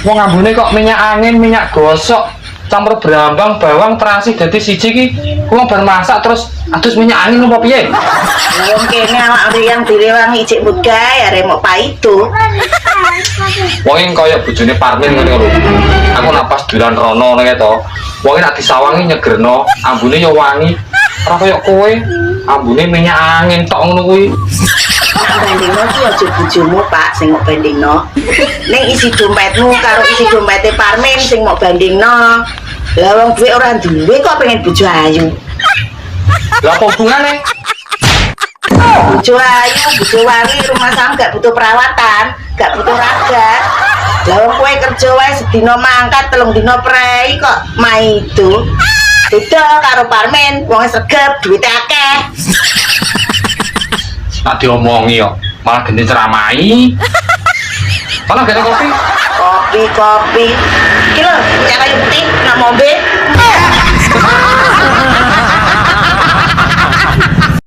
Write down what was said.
Wong ambune kok minyak angin, minyak gosok, campur brambang, bawang, terasi dadi siji ki. Wong bar masak terus adus minyak angin apa piye? Wong kene awak yang direwangi ijik budaya arek mok paido. Wong iki kaya bojone Parmin ngene lho. Aku napas duran rono ngene to. Wong iki nek disawangi nyegerno, ambune ya wangi. Ora kaya kowe, ambune minyak angin tok ngono kuwi. Bandingno ki aja bojomu, Pak, sing mok bandingno. Ning isi dompetmu karo isi dompete Parmin sing mok bandingno. Lah wong duwe ora duwe kok pengen bojo ayu. Lah apa hubungane? Bojo ayu, bojo wangi, rumah sam gak butuh perawatan, gak butuh raga. Lah wong kowe kerja wae sedina mangkat, 3 dina prei kok maido. Beda karo Parmin, wong sregep, duwite akeh. Tak diomongi kok, malah genti ceramai. Mana gak ada kopi? Kopi. Iki lho, cara putih nak mombe.